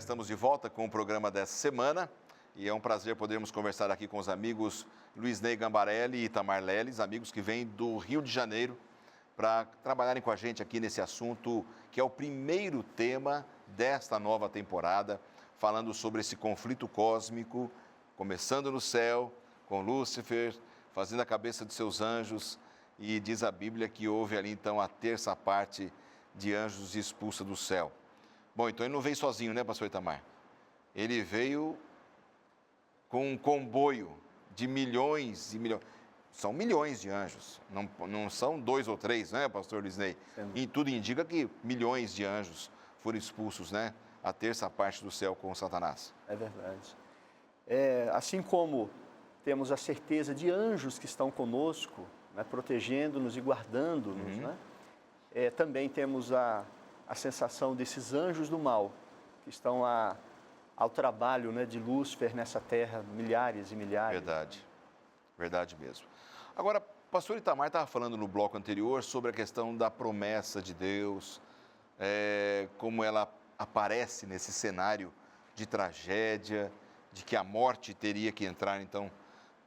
estamos de volta com o programa dessa semana e é um prazer podermos conversar aqui com os amigos Luizney Gambarelli e Itamar Leles, amigos que vêm do Rio de Janeiro para trabalharem com a gente aqui nesse assunto que é o primeiro tema desta nova temporada, falando sobre esse conflito cósmico, começando no céu, com Lúcifer, fazendo a cabeça de seus anjos, e diz a Bíblia que houve ali então a terça parte de anjos expulsa do céu. Bom, então ele não veio sozinho, né, pastor Itamar? Ele veio com um comboio de milhões e milhões. São milhões de anjos, não são 2 ou 3, né, pastor Luizney? E tudo indica que milhões de anjos foram expulsos, né? A terça parte do céu com Satanás. É verdade. Assim como temos a certeza de anjos que estão conosco, né, protegendo-nos e guardando-nos, né? Também temos a sensação desses anjos do mal, que estão ao trabalho, né, de Lúcifer nessa terra, milhares e milhares. Verdade, verdade mesmo. Agora, pastor Itamar estava falando no bloco anterior sobre a questão da promessa de Deus, como ela aparece nesse cenário de tragédia, de que a morte teria que entrar, então,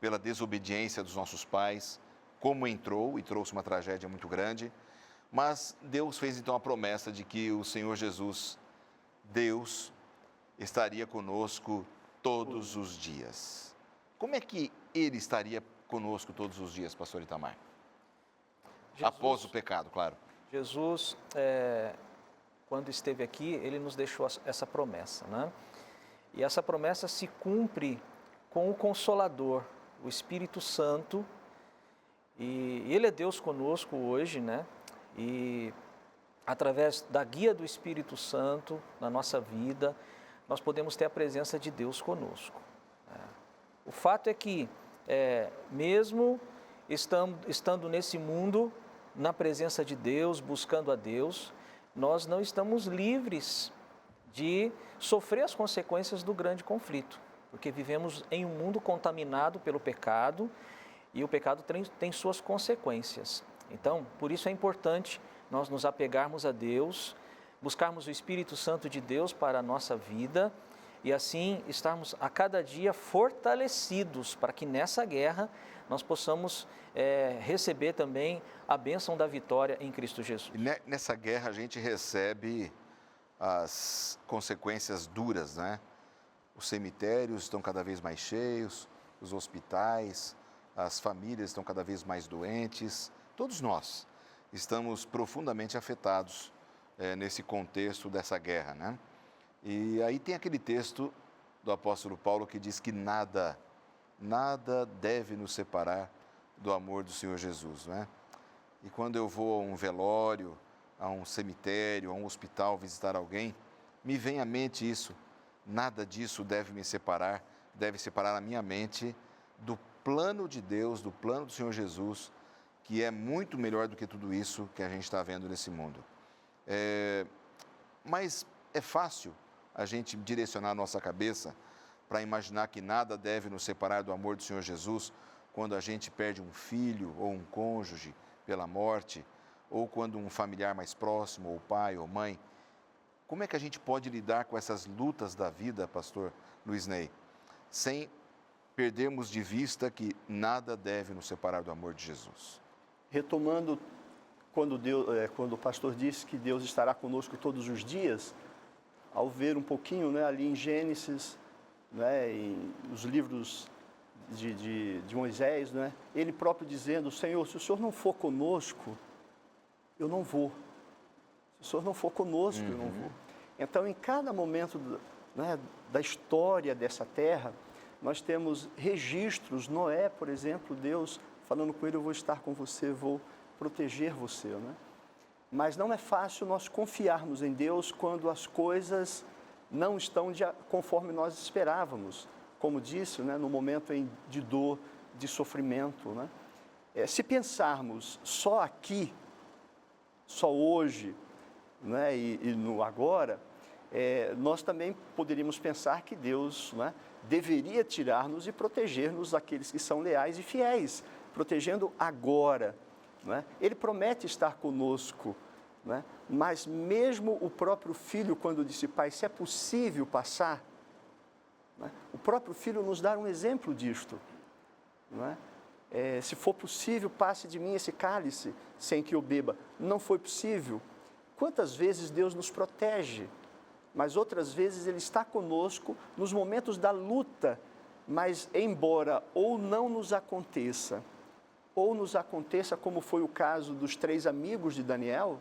pela desobediência dos nossos pais, como entrou e trouxe uma tragédia muito grande. Mas Deus fez então a promessa de que o Senhor Jesus, Deus, estaria conosco todos os dias. Como é que Ele estaria conosco todos os dias, pastor Itamar? Após o pecado, claro. Jesus, quando esteve aqui, Ele nos deixou essa promessa, né? E essa promessa se cumpre com o Consolador, o Espírito Santo, e Ele é Deus conosco hoje, né? E através da guia do Espírito Santo na nossa vida, nós podemos ter a presença de Deus conosco. O fato é que, mesmo estando nesse mundo, na presença de Deus, buscando a Deus, nós não estamos livres de sofrer as consequências do grande conflito, porque vivemos em um mundo contaminado pelo pecado e o pecado tem suas consequências. Então, por isso é importante nós nos apegarmos a Deus, buscarmos o Espírito Santo de Deus para a nossa vida e assim estarmos a cada dia fortalecidos para que nessa guerra nós possamos receber também a bênção da vitória em Cristo Jesus. E nessa guerra a gente recebe as consequências duras, né? Os cemitérios estão cada vez mais cheios, os hospitais, as famílias estão cada vez mais doentes. Todos nós estamos profundamente afetados nesse contexto dessa guerra, né? E aí tem aquele texto do apóstolo Paulo que diz que nada deve nos separar do amor do Senhor Jesus, né? E quando eu vou a um velório, a um cemitério, a um hospital visitar alguém, me vem à mente isso. Nada disso deve separar a minha mente do plano de Deus, do plano do Senhor Jesus, que é muito melhor do que tudo isso que a gente está vendo nesse mundo. Mas é fácil a gente direcionar a nossa cabeça para imaginar que nada deve nos separar do amor do Senhor Jesus quando a gente perde um filho ou um cônjuge pela morte, ou quando um familiar mais próximo, ou pai ou mãe. Como é que a gente pode lidar com essas lutas da vida, pastor Luizney, sem perdermos de vista que nada deve nos separar do amor de Jesus? Retomando, quando o pastor disse que Deus estará conosco todos os dias, ao ver um pouquinho, né, ali em Gênesis, né, em os livros de Moisés, né, ele próprio dizendo: Senhor, se o Senhor não for conosco, eu não vou. Se o Senhor não for conosco, eu não vou. Então, em cada momento da história dessa terra, nós temos registros. Noé, por exemplo, Deus falando com ele: eu vou estar com você, vou proteger você, né? Mas não é fácil nós confiarmos em Deus quando as coisas não estão conforme nós esperávamos. Como disse, né, no momento de dor, de sofrimento, né? Se pensarmos só aqui, só hoje, né, e no agora, nós também poderíamos pensar que Deus, né, deveria tirar-nos e proteger-nos daqueles que são leais e fiéis, protegendo agora, né? Ele promete estar conosco, né? Mas mesmo o próprio filho, quando disse, Pai, se é possível passar, né? O próprio filho nos dá um exemplo disto. Não é? Se for possível, passe de mim esse cálice sem que eu beba. Não foi possível. Quantas vezes Deus nos protege, mas outras vezes Ele está conosco nos momentos da luta, mas embora ou não nos aconteça, ou nos aconteça como foi o caso dos 3 amigos de Daniel,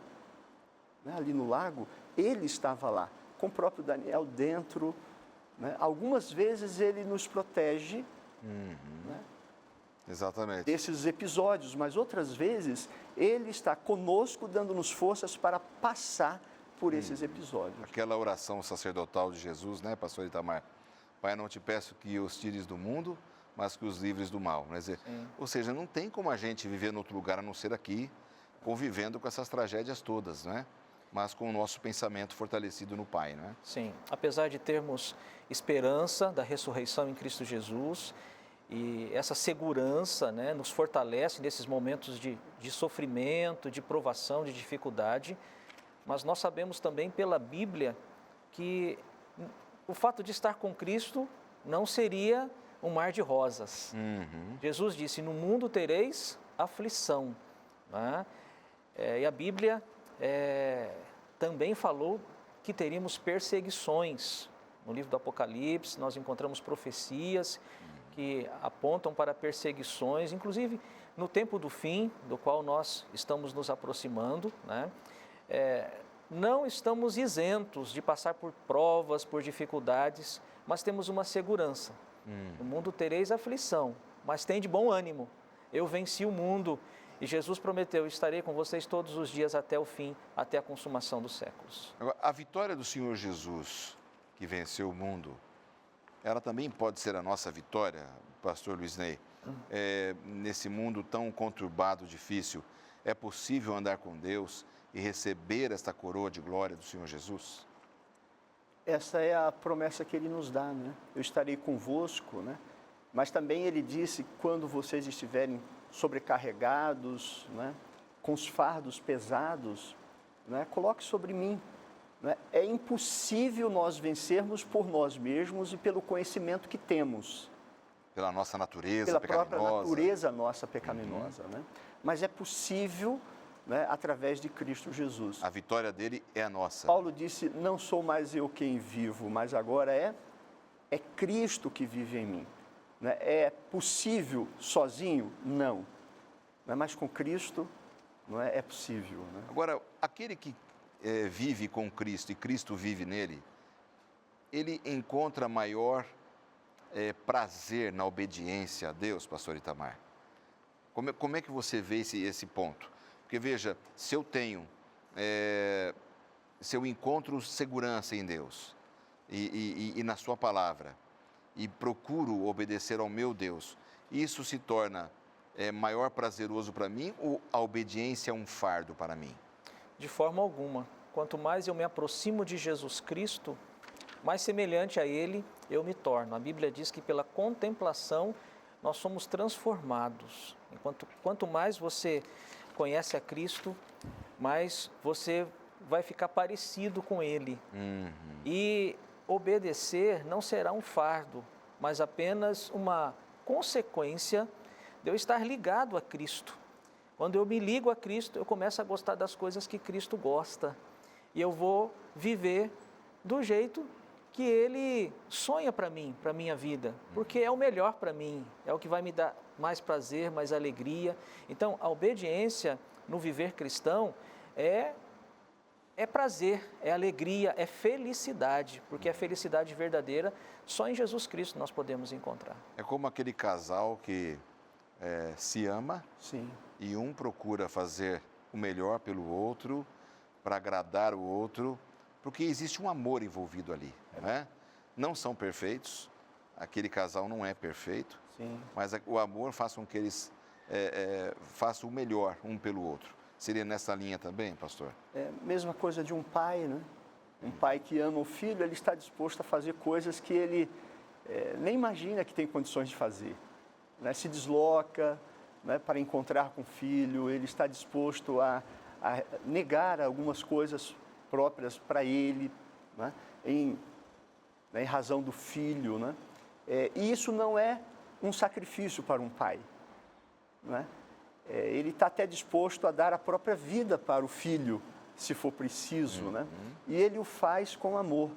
né, ali no lago, ele estava lá, com o próprio Daniel dentro, né? Algumas vezes Ele nos protege, né? Exatamente. Desses episódios, mas outras vezes Ele está conosco, dando-nos forças para passar por esses episódios. Aquela oração sacerdotal de Jesus, né, pastor Itamar? Pai, não te peço que os tires do mundo, mas que os livres do mal. Quer dizer, ou seja, não tem como a gente viver em outro lugar a não ser aqui, convivendo com essas tragédias todas, né? Mas com o nosso pensamento fortalecido no Pai, né? Sim, apesar de termos esperança da ressurreição em Cristo Jesus, e essa segurança, né, nos fortalece nesses momentos de sofrimento, de provação, de dificuldade, mas nós sabemos também pela Bíblia que o fato de estar com Cristo não seria um mar de rosas. Jesus disse, no mundo tereis aflição. Né? E a Bíblia também falou que teríamos perseguições. No livro do Apocalipse, nós encontramos profecias que apontam para perseguições, inclusive no tempo do fim, do qual nós estamos nos aproximando, né? Não estamos isentos de passar por provas, por dificuldades, mas temos uma segurança. No mundo tereis aflição, mas tem de bom ânimo. Eu venci o mundo e Jesus prometeu, estarei com vocês todos os dias até o fim, até a consumação dos séculos. Agora, a vitória do Senhor Jesus, que venceu o mundo, ela também pode ser a nossa vitória, pastor Luiz Ney? Nesse mundo tão conturbado, difícil, é possível andar com Deus e receber esta coroa de glória do Senhor Jesus? Essa é a promessa que Ele nos dá, né? Eu estarei convosco, né? Mas também Ele disse, quando vocês estiverem sobrecarregados, né? Com os fardos pesados, né? Coloque sobre mim. É impossível nós vencermos por nós mesmos e pelo conhecimento que temos. Pela nossa natureza pela pecaminosa. Pela própria natureza nossa pecaminosa. Né? Mas é possível, né, através de Cristo Jesus. A vitória dele é a nossa. Paulo disse, não sou mais eu quem vivo, mas agora é Cristo que vive em mim. Né? É possível sozinho? Não. Mas com Cristo não é possível. Né? Agora, aquele que vive com Cristo e Cristo vive nele, ele encontra maior prazer na obediência a Deus, pastor Itamar? Como é que você vê esse ponto? Porque veja, se eu encontro segurança em Deus e na sua palavra e procuro obedecer ao meu Deus, isso se torna maior prazeroso para mim ou a obediência é um fardo para mim? De forma alguma. Quanto mais eu me aproximo de Jesus Cristo, mais semelhante a Ele eu me torno. A Bíblia diz que pela contemplação nós somos transformados. Quanto mais você conhece a Cristo, mais você vai ficar parecido com Ele. E obedecer não será um fardo, mas apenas uma consequência de eu estar ligado a Cristo. Quando eu me ligo a Cristo, eu começo a gostar das coisas que Cristo gosta. E eu vou viver do jeito que Ele sonha para mim, para a minha vida. Porque é o melhor para mim, é o que vai me dar mais prazer, mais alegria. Então, a obediência no viver cristão é prazer, é alegria, é felicidade. Porque a felicidade verdadeira só em Jesus Cristo nós podemos encontrar. É como aquele casal que se ama. Sim. E um procura fazer o melhor pelo outro, para agradar o outro, porque existe um amor envolvido ali, né? Não são perfeitos, aquele casal não é perfeito, Sim. mas o amor faz com que eles façam o melhor um pelo outro. Seria nessa linha também, pastor? Mesma coisa de um pai, né? Um pai que ama o filho, ele está disposto a fazer coisas que ele nem imagina que tem condições de fazer. Né? Se desloca, né, para encontrar com o filho, ele está disposto a a negar algumas coisas próprias para ele, né? Em razão do filho, né? E isso não é um sacrifício para um pai, né? Ele está até disposto a dar a própria vida para o filho, se for preciso, né? E ele o faz com amor.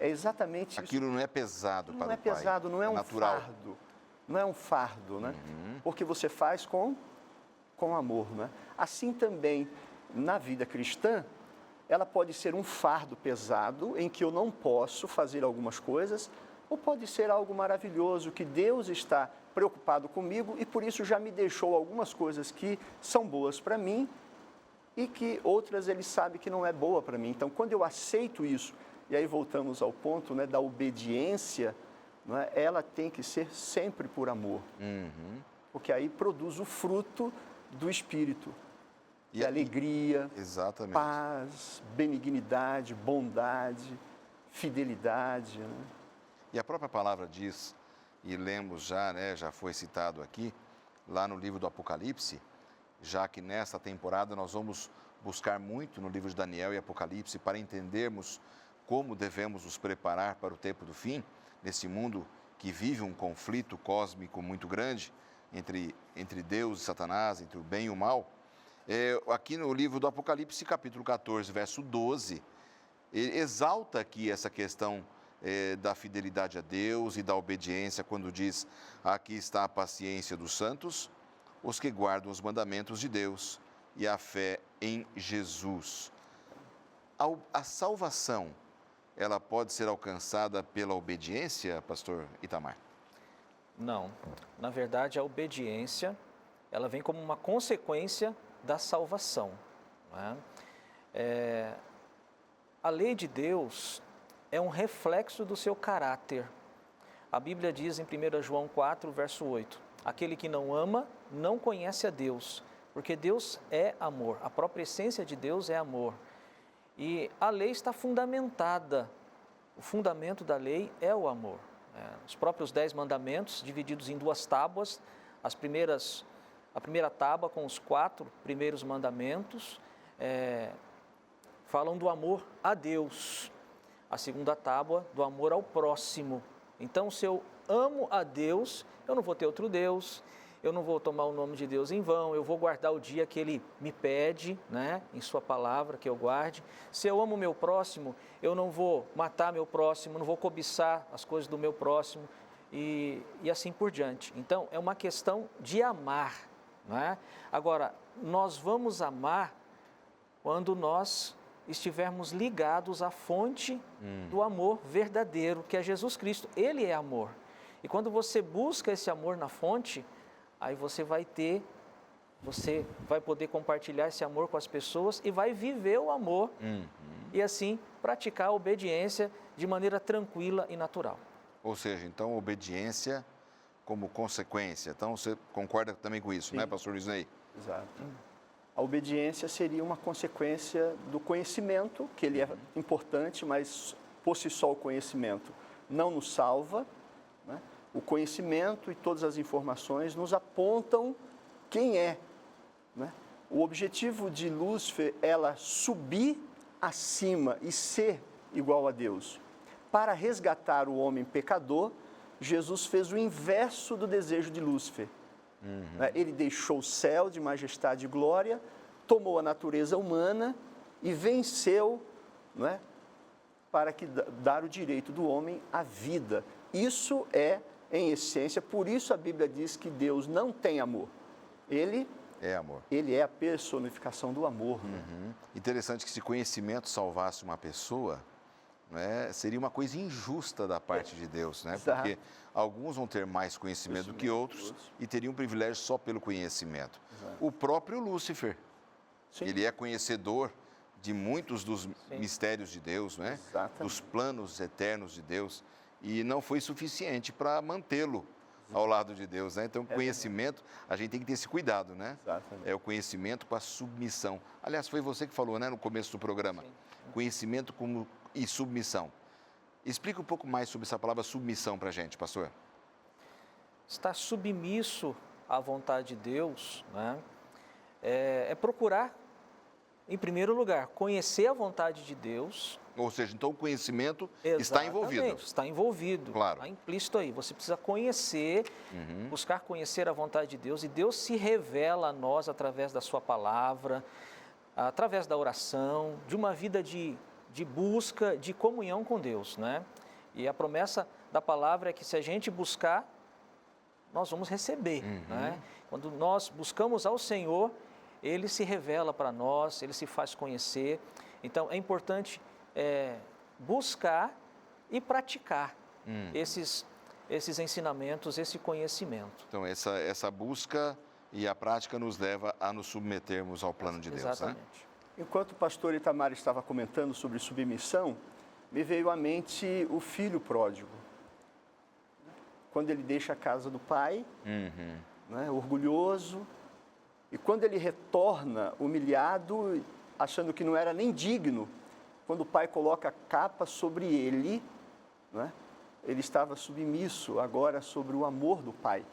É exatamente isso. Aquilo não é pesado para o pai. Não é pesado, não é um natural. fardo. Não é um fardo, né? Porque você faz com amor, né? Assim também, na vida cristã, ela pode ser um fardo pesado, em que eu não posso fazer algumas coisas, ou pode ser algo maravilhoso, que Deus está preocupado comigo e por isso já me deixou algumas coisas que são boas para mim e que outras ele sabe que não é boa para mim. Então, quando eu aceito isso, e aí voltamos ao ponto, né, da obediência, né, ela tem que ser sempre por amor, porque aí produz o fruto do Espírito, de alegria, exatamente. paz, benignidade, bondade, fidelidade, né? E a própria palavra diz, e lemos já, né, já foi citado aqui, lá no livro do Apocalipse, já que nesta temporada nós vamos buscar muito no livro de Daniel e Apocalipse para entendermos como devemos nos preparar para o tempo do fim, nesse mundo que vive um conflito cósmico muito grande entre Deus e Satanás, entre o bem e o mal. Aqui no livro do Apocalipse, capítulo 14, verso 12, ele exalta aqui essa questão da fidelidade a Deus e da obediência, quando diz: aqui está a paciência dos santos, os que guardam os mandamentos de Deus e a fé em Jesus. A salvação, ela pode ser alcançada pela obediência, pastor Itamar? Não. Na verdade, a obediência, ela vem como uma consequência da salvação, né? A lei de Deus é um reflexo do seu caráter. A Bíblia diz em 1 João 4, verso 8, aquele que não ama não conhece a Deus, porque Deus é amor, a própria essência de Deus é amor. E a lei está fundamentada, o fundamento da lei é o amor. Os próprios 10 mandamentos, divididos em 2 tábuas, a primeira tábua com os 4 primeiros mandamentos, falam do amor a Deus. A segunda tábua, do amor ao próximo. Então, se eu amo a Deus, eu não vou ter outro Deus, eu não vou tomar o nome de Deus em vão, eu vou guardar o dia que Ele me pede, né, em Sua palavra, que eu guarde. Se eu amo o meu próximo, eu não vou matar meu próximo, não vou cobiçar as coisas do meu próximo e assim por diante. Então, é uma questão de amar, né? Agora, nós vamos amar quando nós estivermos ligados à fonte do amor verdadeiro, que é Jesus Cristo. Ele é amor. E quando você busca esse amor na fonte, aí você vai poder compartilhar esse amor com as pessoas e vai viver o amor e assim praticar a obediência de maneira tranquila e natural. Ou seja, então, obediência como consequência. Então, você concorda também com isso, Sim. né, pastor Luiz Ney? Exato. A obediência seria uma consequência do conhecimento, que ele é importante, mas por si só o conhecimento não nos salva, né? O conhecimento e todas as informações nos apontam quem é, né? O objetivo de Lúcifer era subir acima e ser igual a Deus. Para resgatar o homem pecador, Jesus fez o inverso do desejo de Lúcifer. Ele deixou o céu de majestade e glória, tomou a natureza humana e venceu, não é, para dar o direito do homem à vida. Isso é, em essência, por isso a Bíblia diz que Deus não tem amor. Ele é amor. Ele é a personificação do amor. Né? Interessante que se conhecimento salvasse uma pessoa, né, seria uma coisa injusta da parte de Deus, né? Exato. Porque alguns vão ter mais conhecimento do que outros e teriam privilégio só pelo conhecimento. Exato. O próprio Lúcifer, Sim. ele é conhecedor de muitos dos mistérios de Deus, né? Exatamente. Dos planos eternos de Deus, e não foi suficiente para mantê-lo ao lado de Deus, né? Então, conhecimento, a gente tem que ter esse cuidado, né? Exatamente. É o conhecimento com a submissão. Aliás, foi você que falou, né, no começo do programa. Sim. Conhecimento e submissão. Explica um pouco mais sobre essa palavra submissão para a gente, pastor. Estar submisso à vontade de Deus, né, é procurar em primeiro lugar, conhecer a vontade de Deus. Ou seja, então o conhecimento está envolvido. Exatamente, está envolvido. Claro. Está implícito aí. Você precisa conhecer, buscar conhecer a vontade de Deus, e Deus se revela a nós através da sua palavra, através da oração, de uma vida de busca, de comunhão com Deus, né? E a promessa da palavra é que se a gente buscar, nós vamos receber, né? Quando nós buscamos ao Senhor, Ele se revela para nós, Ele se faz conhecer. Então, é importante buscar e praticar esses ensinamentos, esse conhecimento. Então, essa busca e a prática nos leva a nos submetermos ao plano de Deus, Exatamente. né? Enquanto o pastor Itamar estava comentando sobre submissão, me veio à mente o filho pródigo. Quando ele deixa a casa do pai, né, orgulhoso, e quando ele retorna humilhado, achando que não era nem digno, quando o pai coloca a capa sobre ele, né, ele estava submisso agora sobre o amor do pai.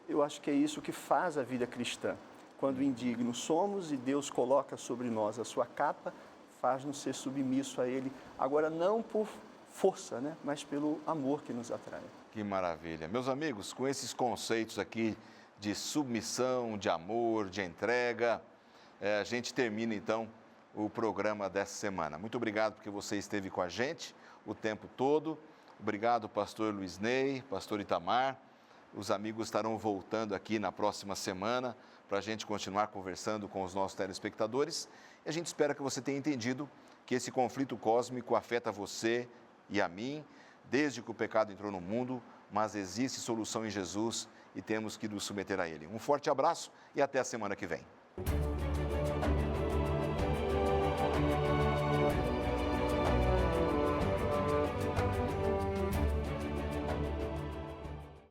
Eu acho que é isso que faz a vida cristã. Quando indignos somos e Deus coloca sobre nós a sua capa, faz-nos ser submisso a Ele. Agora, não por força, né? Mas pelo amor que nos atrai. Que maravilha. Meus amigos, com esses conceitos aqui de submissão, de amor, de entrega, a gente termina então o programa dessa semana. Muito obrigado porque você esteve com a gente o tempo todo. Obrigado, pastor Luiz Ney, pastor Itamar. Os amigos estarão voltando aqui na próxima semana para a gente continuar conversando com os nossos telespectadores. E a gente espera que você tenha entendido que esse conflito cósmico afeta você e a mim, desde que o pecado entrou no mundo, mas existe solução em Jesus e temos que nos submeter a Ele. Um forte abraço e até a semana que vem.